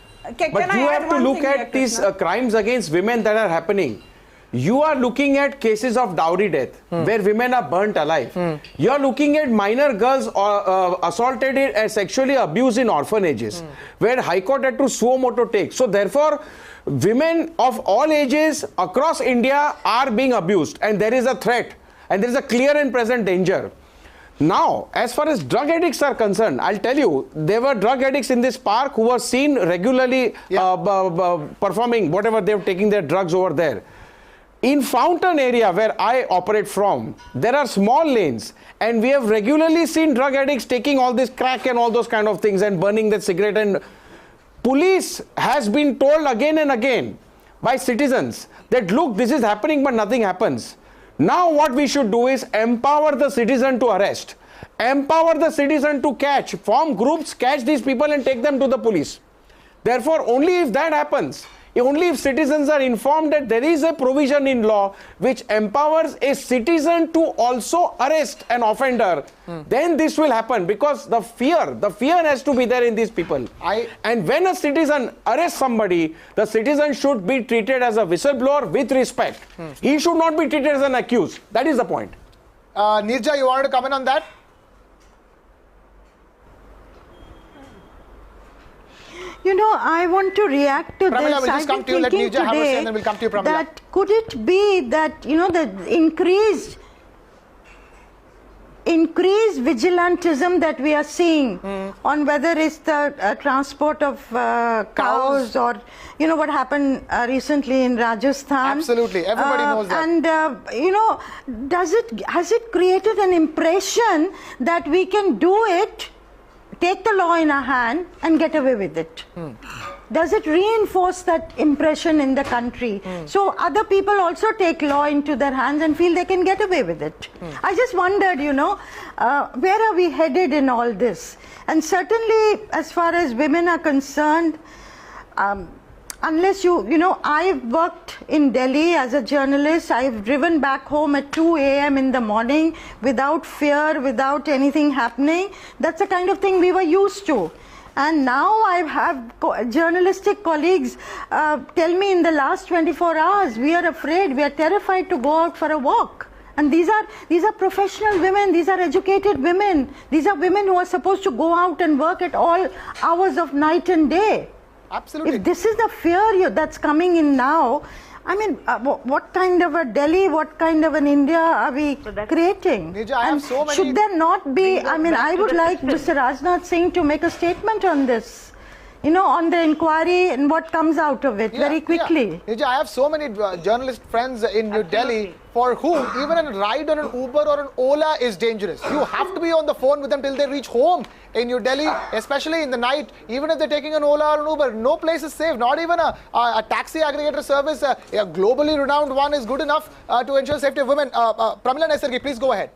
But you have to look at these crimes against women that are happening. You are looking at cases of dowry death, where women are burnt alive. You are looking at minor girls assaulted and sexually abused in orphanages, where High Court had to suo moto take. So therefore, women of all ages across India are being abused, and there is a threat, and there is a clear and present danger. Now, as far as drug addicts are concerned, I'll tell you, there were drug addicts in this park who were seen regularly performing whatever they were taking their drugs over there. In Fountain area, where I operate from, there are small lanes, and we have regularly seen drug addicts taking all this crack and all those kind of things and burning the cigarette. And police has been told again and again by citizens that, look, this is happening, but nothing happens. Now what we should do is empower the citizen to arrest, empower the citizen to catch, form groups, catch these people and take them to the police. Therefore, only if that happens, only if citizens are informed that there is a provision in law which empowers a citizen to also arrest an offender, then this will happen, because the fear has to be there in these people. And when a citizen arrests somebody, the citizen should be treated as a whistleblower with respect. He should not be treated as an accused. That is the point. Nirja, you wanted to comment on that? You know, I want to react to Pramila, this. we'll just come to you. Let Nirja have a say, and then we'll come to you, Pramila. That could it be that, you know, the increased vigilantism that we are seeing on whether it's the transport of cows or, you know, what happened recently in Rajasthan. Absolutely, everybody knows that. And you know, has it created an impression that we can do it, take the law in our hand and get away with it? Does it reinforce that impression in the country? So other people also take law into their hands and feel they can get away with it. I just wondered, you know, where are we headed in all this? And certainly, as far as women are concerned, unless you know, I've worked in Delhi as a journalist. I've driven back home at 2 a.m. in the morning without fear, without anything happening. That's the kind of thing we were used to. And now I have journalistic colleagues tell me in the last 24 hours, we are afraid, we are terrified to go out for a walk. And these are professional women, these are educated women, these are women who are supposed to go out and work at all hours of night and day. Absolutely. If this is the fear that's coming in now, I mean, what kind of a Delhi, what kind of an India are we creating? Nija, I have so many. Should there not be, I mean, I would like Mr. Rajnath Singh to make a statement on this, you know, on the inquiry and what comes out of it very quickly. Yeah. Nija, I have so many journalist friends in New Delhi for whom even a ride on an Uber or an Ola is dangerous. You have to be on the phone with them till they reach home in New Delhi, especially in the night. Even if they're taking an Ola or an Uber, no place is safe. Not even a taxi aggregator service, a globally renowned one, is good enough to ensure safety of women. Pramila Nesargi, please go ahead.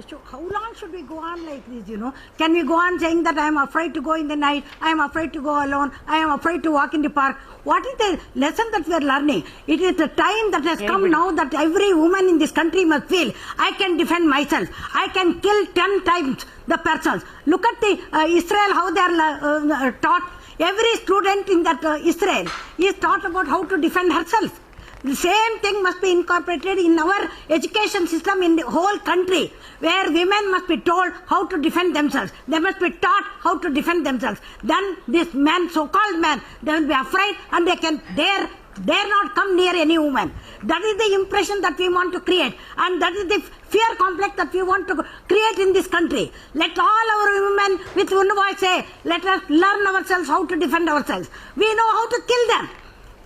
So how long should we go on like this, you know? Can we go on saying that I am afraid to go in the night, I am afraid to go alone, I am afraid to walk in the park? What is the lesson that we are learning? It is the time that has come now that every woman in this country must feel, I can defend myself, I can kill 10 times the persons. Look at the Israel, how they are taught. Every student in that Israel is taught about how to defend herself. The same thing must be incorporated in our education system in the whole country, where women must be told how to defend themselves. They must be taught how to defend themselves. Then this man, so-called man, they will be afraid and they can dare not come near any woman. That is the impression that we want to create, and that is the fear complex that we want to create in this country. Let all our women with one voice say, let us learn ourselves how to defend ourselves. We know how to kill them.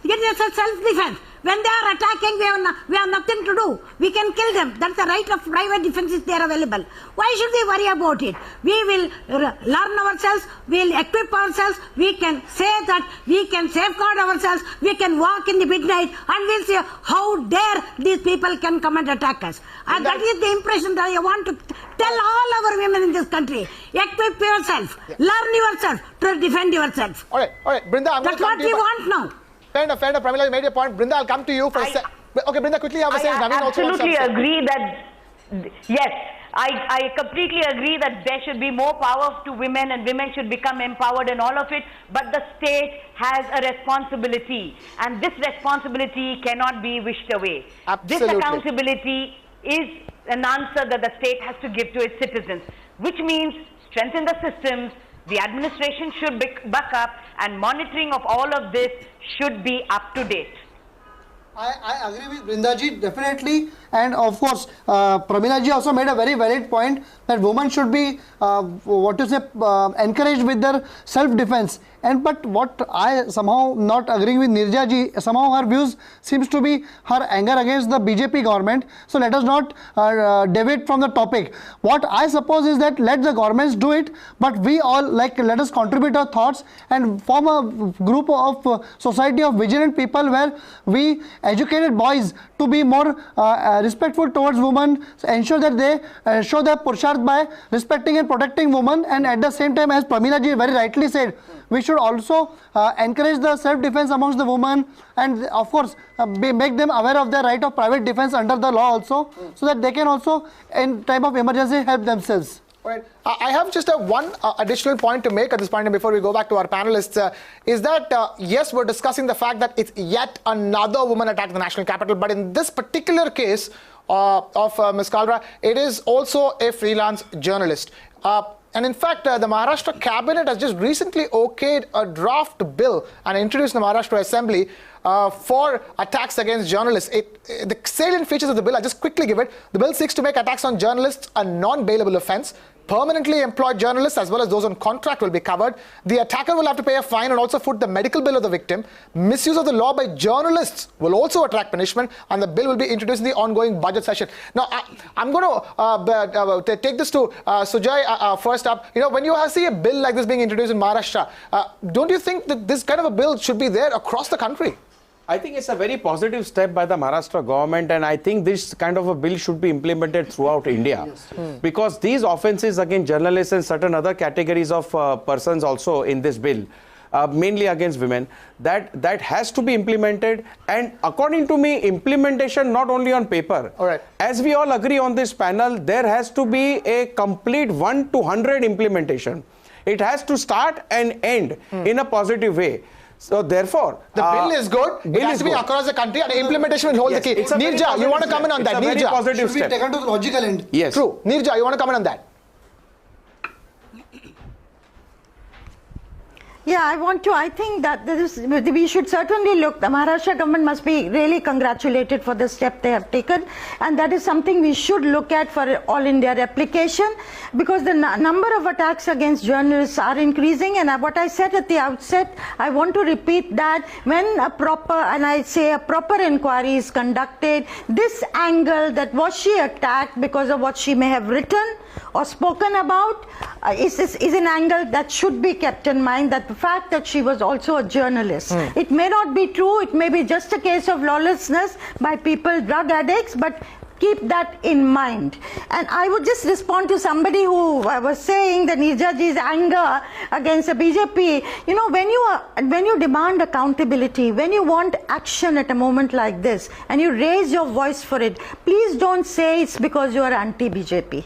It is a self-defense. When they are attacking, we have nothing to do. We can kill them. That's the right of private defense is there available. Why should we worry about it? We will learn ourselves, we will equip ourselves, we can say that we can safeguard ourselves, we can walk in the midnight, and we'll see how dare these people can come and attack us. And that is the impression that I want to tell all our women in this country. Equip yourself, learn yourself to defend yourself. All right, Brinda, that's what we want now. Fair enough, Pramila, you made your point. Brinda, I'll come to you for a second. Okay, Brinda, quickly, I was saying, Naveen also wants absolutely agree that, yes, I completely agree that there should be more power to women and women should become empowered and all of it, but the state has a responsibility, and this responsibility cannot be wished away. Absolutely. This accountability is an answer that the state has to give to its citizens, which means strengthen the systems. The administration should back up, and monitoring of all of this should be up to date. I agree with Brindaji, definitely. And of course, Pramila ji also made a very valid point that women should be, encouraged with their self-defense. But what I somehow not agreeing with Nirja ji, somehow her views seems to be her anger against the BJP government. So let us not deviate from the topic. What I suppose is that let the governments do it, but we all let us contribute our thoughts and form a group of society of vigilant people where we educated boys to be more respectful towards women, ensure that they show their pursharth by respecting and protecting women, and at the same time, as Pramila ji very rightly said, we should also encourage the self-defense amongst the women, and of course make them aware of their right of private defense under the law also, so that they can also in time of emergency help themselves. Right. I have just one additional point to make at this point before we go back to our panelists, is that yes, we're discussing the fact that it's yet another woman attack in the national capital, but in this particular case of Ms. Kalra, it is also a freelance journalist. And in fact, the Maharashtra cabinet has just recently okayed a draft bill and introduced in the Maharashtra Assembly for attacks against journalists. The salient features of the bill, I'll just quickly give it. The bill seeks to make attacks on journalists a non-bailable offence. Permanently employed journalists as well as those on contract will be covered. The attacker will have to pay a fine and also foot the medical bill of the victim. Misuse of the law by journalists will also attract punishment, and the bill will be introduced in the ongoing budget session. Now, I'm going to take this to Sujay first up. You know, when you see a bill like this being introduced in Maharashtra, don't you think that this kind of a bill should be there across the country? I think it's a very positive step by the Maharashtra government, and I think this kind of a bill should be implemented throughout India. Yes. Because these offences against journalists and certain other categories of persons also in this bill mainly against women, that has to be implemented. And according to me, implementation not only on paper. All right. As we all agree on this panel, there has to be a complete 1 to 100 implementation. It has to start and end in a positive way. So therefore, the bill is good. It has to be across the country, and implementation will hold the key. Nirja, you want to comment on that? Nirja, should be taken to the logical end. Yes. True. Nirja, you want to comment on that? Yeah, I think that we should certainly look, the Maharashtra government must be really congratulated for the step they have taken, and that is something we should look at for all India replication, because the number of attacks against journalists are increasing. And what I said at the outset, I want to repeat that when a proper inquiry is conducted, this angle that was she attacked because of what she may have written or spoken about is an angle that should be kept in mind, that the fact that she was also a journalist. It may not be true, it may be just a case of lawlessness by people, drug addicts, but keep that in mind. And I would just respond to somebody who was saying that Nirjaji's anger against the BJP. You know, when you demand accountability, when you want action at a moment like this, and you raise your voice for it, please don't say it's because you are anti-BJP.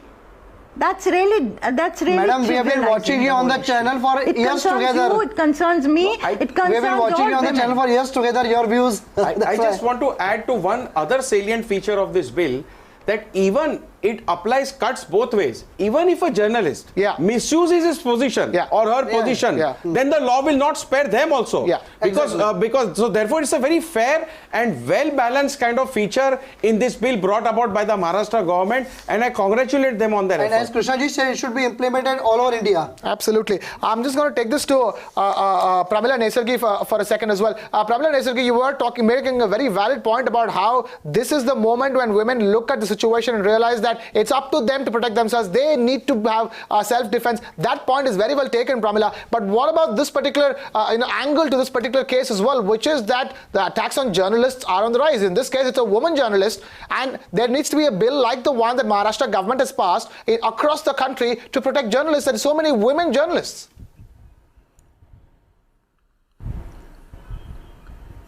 That's really Madam, we have been watching you on the channel for years together. It concerns me. It concerns we have been watching you on the channel for years together. Your views. I just want to add to one other salient feature of this bill, that even it applies cuts both ways. Even if a journalist misuses his position or her position, then the law will not spare them also. Because so therefore it's a very fair and well balanced kind of feature in this bill brought about by the Maharashtra government, and I congratulate them on their effort. And as Krishnaji said, it should be implemented all over India. Absolutely. I'm just going to take this to Pramila Nesargi for a second as well. Pramila Nesargi, you were making a very valid point about how this is the moment when women look at the situation and realize that it's up to them to protect themselves. They need to have self-defense. That point is very well taken, Pramila. But what about this particular angle to this particular case as well, which is that the attacks on journalists are on the rise. In this case, it's a woman journalist, and there needs to be a bill like the one that Maharashtra government has passed across the country to protect journalists, and so many women journalists.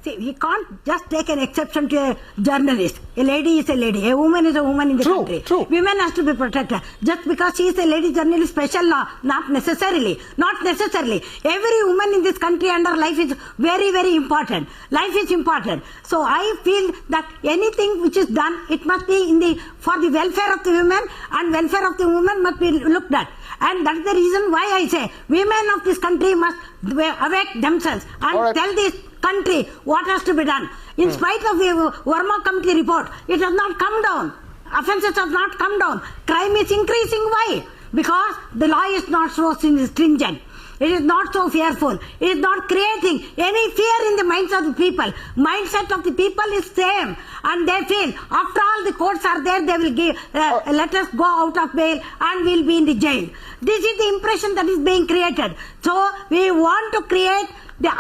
See, we can't just take an exception to a journalist. A lady is a lady. A woman is a woman in the country. Women has to be protected. Just because she is a lady journalist, special law, not necessarily. Not necessarily. Every woman in this country and her life is very, very important. Life is important. So I feel that anything which is done, it must be for the welfare of the women, and welfare of the woman must be looked at. And that's the reason why I say women of this country must awake themselves and tell this country what has to be done. In spite of the Verma Committee report, it has not come down. Offences have not come down. Crime is increasing. Why? Because the law is not so stringent. It is not so fearful. It is not creating any fear in the minds of the people. Mindset of the people is same, and they feel after all the courts are there, they will give let us go out of bail and we'll be in the jail. This is the impression that is being created. So we want to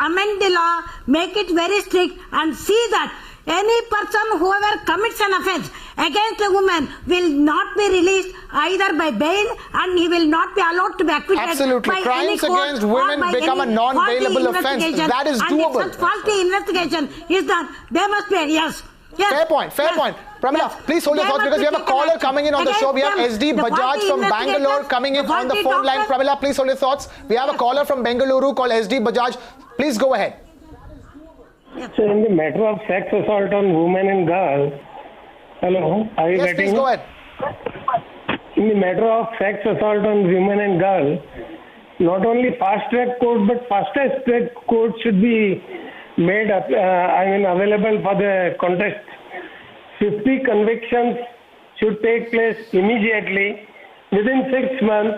amend the law, make it very strict, and see that any person, whoever commits an offence against a woman, will not be released either by bail, and he will not be allowed to be acquitted. Absolutely. Crimes against women become a non-bailable offence. That is doable. And if such faulty investigation is done, there must be Fair point. Pramila, please hold your thoughts, because we have a caller coming in on the show. We have SD Bajaj from Bangalore coming in on the phone line. Pramila, please hold your thoughts. We have a caller from Bengaluru called SD Bajaj. Please go ahead. So in the matter of sex assault on women and girls, hello, are you getting? Please go ahead. In the matter of sex assault on women and girls, not only fast track court but fastest track court should be made available for the contest. 50 convictions should take place immediately. Within 6 months,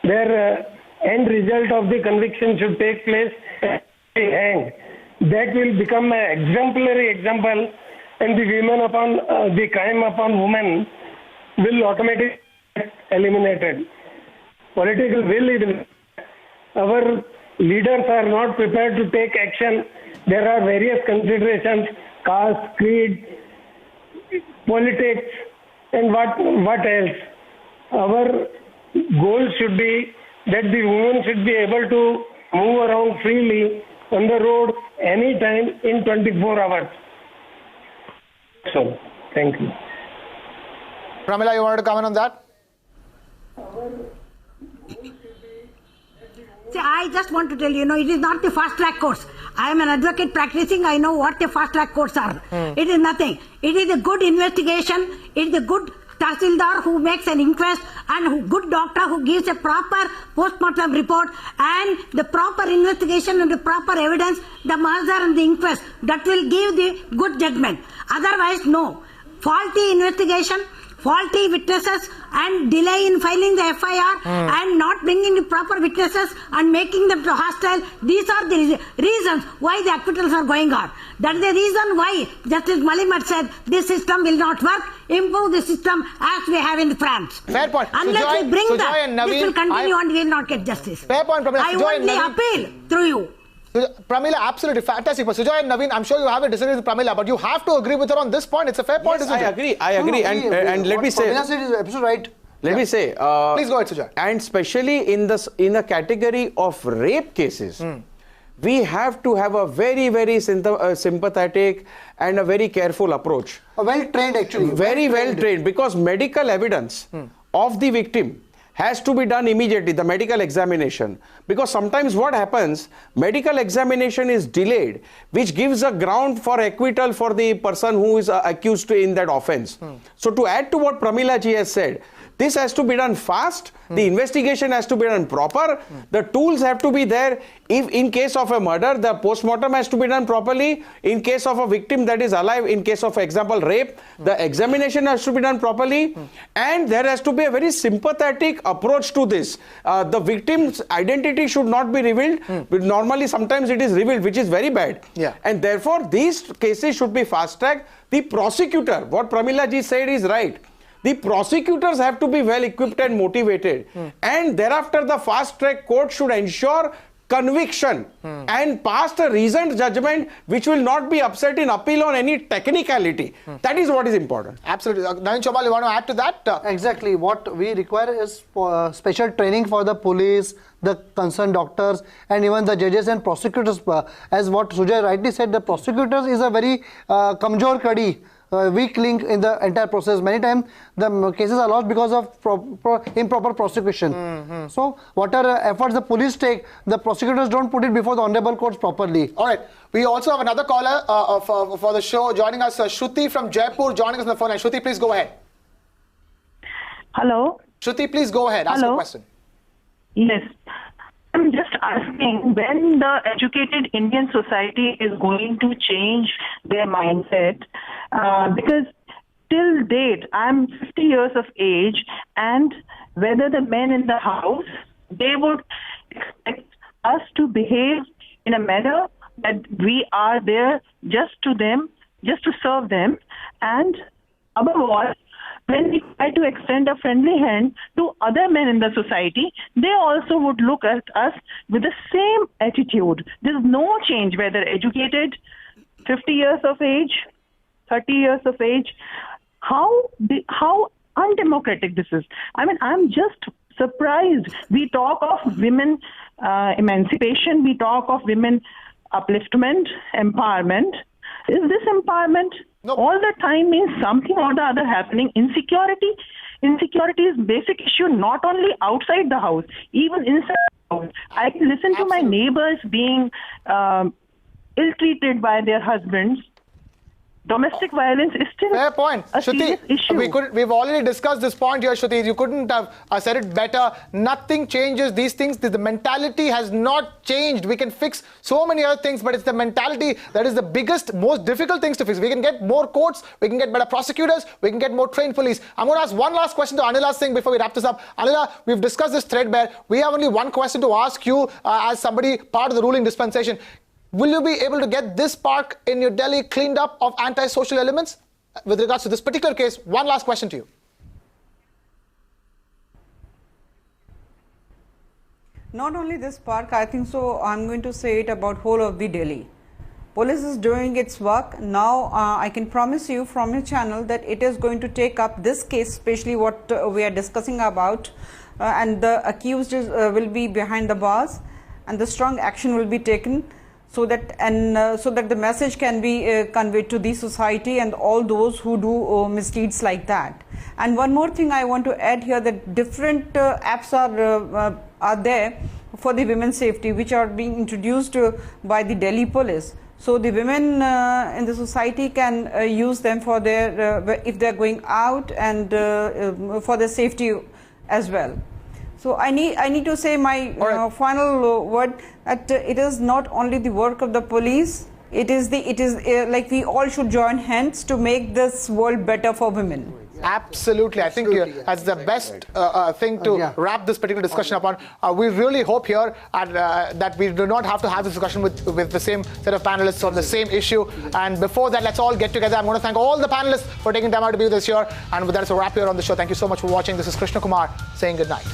their end result of the conviction should take place and be hanged. That will become an exemplary example, and the crime upon women will automatically be eliminated. Political will. Our leaders are not prepared to take action. There are various considerations: caste, creed, politics, and what else. Our goal should be that the women should be able to move around freely on the road anytime in 24 hours. So, thank you. Pramila, you wanted to comment on that? See, I just want to tell you, it is not the fast track courts. I am an advocate practicing. I know what the fast track courts are. It is nothing. It is a good investigation. It is a good Tahsildar who makes an inquest and good doctor who gives a proper post-mortem report and the proper investigation and the proper evidence, the murder and the inquest, that will give the good judgment. Otherwise, no. Faulty investigation, faulty witnesses and delay in filing the FIR and not bringing the proper witnesses and making them hostile. These are the reasons why the acquittals are going on. That is the reason why Justice Malimat said this system will not work. Improve the system as we have in France. Fair point. Unless we bring that, Naveen, this will continue and we will not get justice. Fair point, Pramila. I only appeal through you. Pramila, absolutely fantastic. But Sujoy and Naveen, I'm sure you have a disagreement with Pramila, but you have to agree with her on this point. It's a fair point, isn't it? I agree. And let me say, Pramila said is absolutely right. Let me say, please go ahead, Sujoy. And especially in the category of rape cases, we have to have a very, very sympathetic and a very careful approach. Well trained, actually. Very well trained, because medical evidence of the victim has to be done immediately, the medical examination. Because sometimes what happens, medical examination is delayed, which gives a ground for acquittal for the person who is accused in that offense. So to add to what Pramila ji has said, this has to be done fast, the investigation has to be done proper, the tools have to be there. If in case of a murder, the post-mortem has to be done properly. In case of a victim that is alive, in case of example rape, the examination has to be done properly. And there has to be a very sympathetic approach to this. The victim's identity should not be revealed. But normally sometimes it is revealed, which is very bad. And therefore these cases should be fast-tracked. The prosecutor, what Pramila ji said is right. The prosecutors have to be well equipped and motivated. And thereafter the fast track court should ensure conviction and pass a reasoned judgment which will not be upset in appeal on any technicality. That is what is important. Absolutely. Naveen Chobal, you want to add to that? Exactly. What we require is special training for the police, the concerned doctors, and even the judges and prosecutors. As what Sujay rightly said, the prosecutors is a very kamjor kadi. Weak link in the entire process. Many times the cases are lost because of improper prosecution. So whatever efforts the police take, the prosecutors don't put it before the honorable courts properly. All right. We also have another caller for the show joining us, Shruti from Jaipur, joining us on the phone. And Shruti, please go ahead. Hello. Shruti, please go ahead. Ask your question. Yes. I'm just asking when the educated Indian society is going to change their mindset, because till date I'm 50 years of age, and whether the men in the house, they would expect us to behave in a manner that we are there just to them, just to serve them, and above all, when we try to extend a friendly hand to other men in the society, they also would look at us with the same attitude. There's no change, whether educated, 50 years of age, 30 years of age. How undemocratic this is. I mean, I'm just surprised. We talk of women emancipation, we talk of women upliftment, empowerment. Is this empowerment? No. All the time means something or the other happening. Insecurity is basic issue not only outside the house, even inside the house. I can listen to my neighbors being ill-treated by their husbands. Domestic violence is still fair point. A serious issue. We've already discussed this point here, Shruti. You couldn't have said it better. Nothing changes these things. The mentality has not changed. We can fix so many other things, but it's the mentality that is the biggest, most difficult things to fix. We can get more courts, we can get better prosecutors, we can get more trained police. I'm going to ask one last question to Anila Singh before we wrap this up. Anila, we've discussed this threadbare. We have only one question to ask you as somebody part of the ruling dispensation. Will you be able to get this park in New Delhi cleaned up of anti-social elements? With regards to this particular case, one last question to you. Not only this park, I think so, I'm going to say it about whole of the Delhi. Police is doing its work. Now, I can promise you from your channel that it is going to take up this case, especially what we are discussing about, and the accused will be behind the bars. and the strong action will be taken so that the message can be conveyed to the society and all those who do misdeeds like that. And one more thing I want to add here, that different apps are there for the women's safety, which are being introduced by the Delhi police. So the women in the society can use them for their if they're going out, and for their safety as well. So I need to say my final word, that it is not only the work of the police. It is like we all should join hands to make this world better for women. Absolutely. I think that's the best thing to wrap this particular discussion upon. We really hope here that we do not have to have this discussion with the same set of panelists on the same issue. And before that, let's all get together. I'm going to thank all the panelists for taking time out to be with us here. And with that, it's a wrap here on the show. Thank you so much for watching. This is Krishna Kumar saying good night.